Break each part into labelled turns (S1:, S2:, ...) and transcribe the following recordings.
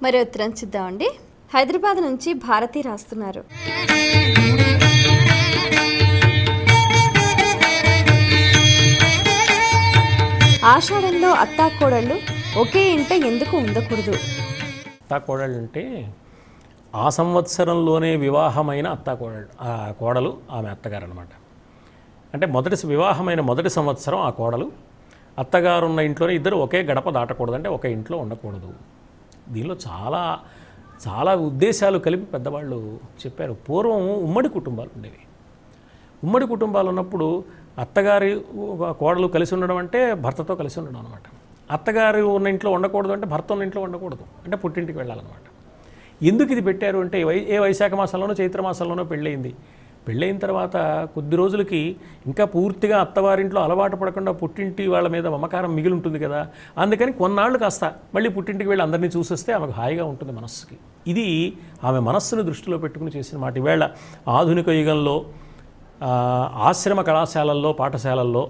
S1: మరి ఉత్తరం చూద్దామండి. హైదరాబాద్ నుంచి భారతి రాస్తున్నారు. ఆషాఢంలో అత్తాకోడళ్ళు ఒకే ఇంట ఎందుకు ఉండకూడదు?
S2: అత్తాకోడళ్ళు అంటే ఆ సంవత్సరంలోనే వివాహమైన కోడలు ఆమె అత్తగారు అనమాట. అంటే వివాహమైన మొదటి సంవత్సరం ఆ కోడలు అత్తగారు ఉన్న ఇంట్లోనే ఇద్దరు ఒకే గడప దాటకూడదు, అంటే ఒకే ఇంట్లో ఉండకూడదు. దీనిలో చాలా చాలా ఉద్దేశాలు కలిపి పెద్దవాళ్ళు చెప్పారు. పూర్వం ఉమ్మడి కుటుంబాలు ఉండేవి. ఉమ్మడి కుటుంబాలు ఉన్నప్పుడు అత్తగారి కోడలు కలిసి ఉండడం అంటే భర్తతో కలిసి ఉండడం అనమాట. అత్తగారు ఉన్న ఇంట్లో ఉండకూడదు అంటే భర్త ఉన్న ఇంట్లో ఉండకూడదు, అంటే పుట్టింటికి వెళ్ళాలన్నమాట. ఎందుకు ఇది పెట్టారు అంటే వైశాఖ మాసంలోనో చైత్ర మాసంలోనో పెళ్ళయింది. పెళ్ళైన తర్వాత కొద్ది రోజులకి ఇంకా పూర్తిగా అత్తవారింట్లో అలవాటు పడకుండా పుట్టింటి వాళ్ళ మీద మమకారం మిగిలి ఉంటుంది కదా, అందుకని కొన్నాళ్ళు కాస్త మళ్ళీ పుట్టింటికి వెళ్ళి అందరినీ చూసేస్తే ఆమెకు హాయిగా ఉంటుంది మనస్సుకి. ఇది ఆమె మనస్సును దృష్టిలో పెట్టుకుని చేసిన మాట. ఈవేళ ఆధునిక యుగంలో ఆశ్రమ కళాశాలల్లో పాఠశాలల్లో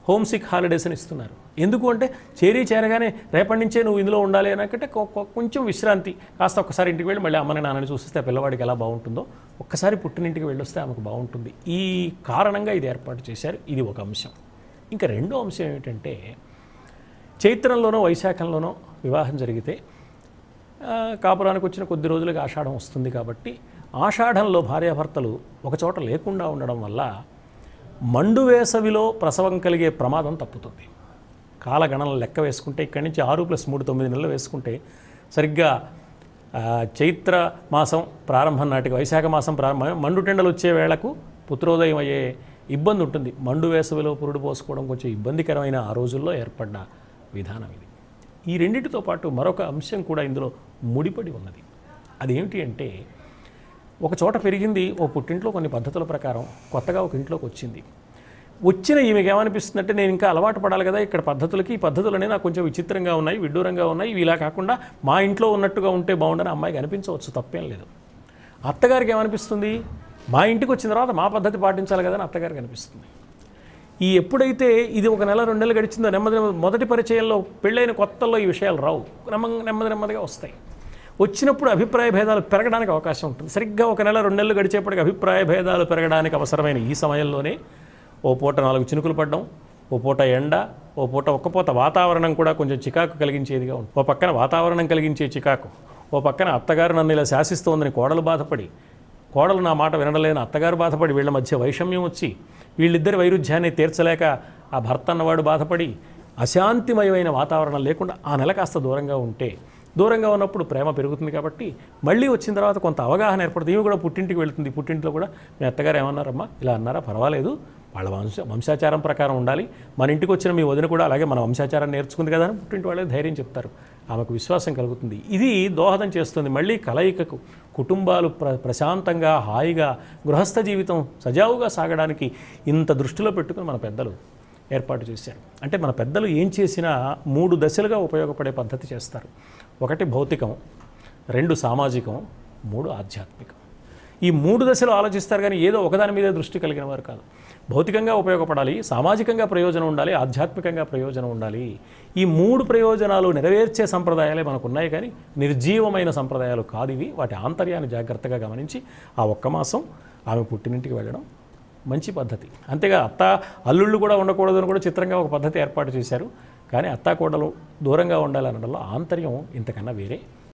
S2: హోమ్సిక్ హాలిడేస్ అని ఇస్తున్నారు. ఎందుకు అంటే చేరగానే రేపటి నుంచే నువ్వు ఇందులో ఉండాలి అనకంటే కొంచెం విశ్రాంతి, కాస్త ఒక్కసారి ఇంటికి వెళ్ళి మళ్ళీ అమ్మని నాన్నని చూస్తే పిల్లవాడికి ఎలా బాగుంటుందో ఒక్కసారి పుట్టినింటికి వెళ్ళొస్తే ఆమెకు బాగుంటుంది. ఈ కారణంగా ఇది ఏర్పాటు చేశారు. ఇది ఒక అంశం. ఇంకా రెండో అంశం ఏమిటంటే చైత్రంలోనో వైశాఖంలోనో వివాహం జరిగితే కాపురానికి వచ్చిన కొద్ది రోజులకి ఆషాఢం వస్తుంది కాబట్టి ఆషాఢంలో భార్యాభర్తలు ఒకచోట లేకుండా ఉండడం వల్ల మండు వేసవిలో ప్రసవం కలిగే ప్రమాదం తప్పుతుంది. కాలగణన లెక్క వేసుకుంటే ఇక్కడి నుంచి 6+3 9 నెలలు వేసుకుంటే సరిగ్గా చైత్ర మాసం ప్రారంభం నాటికి వైశాఖ మాసం ప్రారంభం మండుటెండలు వచ్చే వేళకు పుత్రోదయం అయ్యే ఇబ్బంది ఉంటుంది. మండు వేసవిలో పురుడు పోసుకోవడం కొంచెం ఇబ్బందికరమైన ఆ రోజుల్లో ఏర్పడ్డ విధానం ఇది. ఈ రెండింటితో పాటు మరొక అంశం కూడా ఇందులో ముడిపడి ఉన్నది. అదేమిటి అంటే ఒక చోట పెరిగింది, ఓ పుట్టింట్లో కొన్ని పద్ధతుల ప్రకారం కొత్తగా ఒక ఇంట్లోకి వచ్చిన ఈమెకి ఏమనిపిస్తుందంటే నేను ఇంకా అలవాటు పడాలి కదా ఇక్కడ పద్ధతులకి, ఈ పద్ధతులనే నాకు కొంచెం విచిత్రంగా ఉన్నాయి, విడ్డూరంగా ఉన్నాయి, ఇవి ఇలా కాకుండా మా ఇంట్లో ఉన్నట్టుగా ఉంటే బాగుండని అమ్మాయికి అనిపించవచ్చు, తప్పేం లేదు. అత్తగారికి ఏమనిపిస్తుంది, మా ఇంటికి వచ్చిన తర్వాత మా పద్ధతి పాటించాలి కదా అని అత్తగారికి అనిపిస్తుంది. ఎప్పుడైతే ఇది ఒక నెల 2 నెలలు గడిచిందో మొదటి పరిచయంలో పెళ్ళైన కొత్తల్లో ఈ విషయాలు రావు, నెమ్మదిగా వస్తాయి. వచ్చినప్పుడు అభిప్రాయ భేదాలు పెరగడానికి అవకాశం ఉంటుంది. సరిగ్గా ఒక నెల 2 నెలలు గడిచేప్పటికి అభిప్రాయ భేదాలు పెరగడానికి అవసరమైన ఈ సమయంలోనే ఓ పూట 4 చినుకులు పడడం, ఓ పూట ఎండ, ఓ పూట ఒక్కపోత వాతావరణం కూడా కొంచెం చికాకు కలిగించేదిగా ఉంటుంది. ఓ పక్కన వాతావరణం కలిగించే చికాకు, ఓ పక్కన అత్తగారు నన్ను ఇలా శాసిస్తోందని కోడలు బాధపడి, కోడలు నా మాట వినడలేని అత్తగారు బాధపడి, వీళ్ళ మధ్య వైషమ్యం వచ్చి వీళ్ళిద్దరి వైరుధ్యాన్ని తీర్చలేక ఆ భర్త అన్నవాడు బాధపడి అశాంతిమయమైన వాతావరణం లేకుండా ఆ నెల కాస్త దూరంగా ఉన్నప్పుడు ప్రేమ పెరుగుతుంది. కాబట్టి మళ్ళీ వచ్చిన తర్వాత కొంత అవగాహన ఏర్పడుతుంది. ఈమె కూడా పుట్టింటికి వెళుతుంది. పుట్టింట్లో కూడా మీ అత్తగారు ఏమన్నారమ్మా, ఇలా అన్నారా, పర్వాలేదు, వాళ్ళ వంశాచారం ప్రకారం ఉండాలి, మన ఇంటికి వచ్చిన మీ వదిన కూడా అలాగే మన వంశాచారాన్ని నేర్చుకుంది కదా అని పుట్టింటి వాళ్ళే ధైర్యం చెప్తారు. ఆమెకు విశ్వాసం కలుగుతుంది. ఇది దోహదం చేస్తుంది మళ్ళీ కలయికకు. కుటుంబాలు ప్రశాంతంగా హాయిగా గృహస్థ జీవితం సజావుగా సాగడానికి ఇంత దృష్టిలో పెట్టుకుని మన పెద్దలు ఏర్పాటు చేశారు. అంటే మన పెద్దలు ఏం చేసినా 3 దశలుగా ఉపయోగపడే పద్ధతి చేస్తారు. 1 భౌతికం, 2 సామాజికం, 3 ఆధ్యాత్మికం. ఈ 3 దశలు ఆలోచిస్తారు కానీ ఏదో ఒకదాని మీద దృష్టి కలిగిన వారు కాదు. భౌతికంగా ఉపయోగపడాలి, సామాజికంగా ప్రయోజనం ఉండాలి, ఆధ్యాత్మికంగా ప్రయోజనం ఉండాలి. ఈ 3 ప్రయోజనాలు నెరవేర్చే సంప్రదాయాలే మనకున్నాయి కానీ నిర్జీవమైన సంప్రదాయాలు కాదు ఇవి. వాటి ఆంతర్యాన్ని జాగ్రత్తగా గమనించి ఆ 1 మాసం ఆమె పుట్టినింటికి వెళ్ళడం మంచి పద్ధతి. అంతేగా అల్లుళ్ళు కూడా ఉండకూడదు అని కూడా చిత్రంగా ఒక పద్ధతి ఏర్పాటు చేశారు. కానీ అత్తాకోడలు దూరంగా ఉండాలనడంలో ఆంతర్యం ఇంతకన్నా వేరే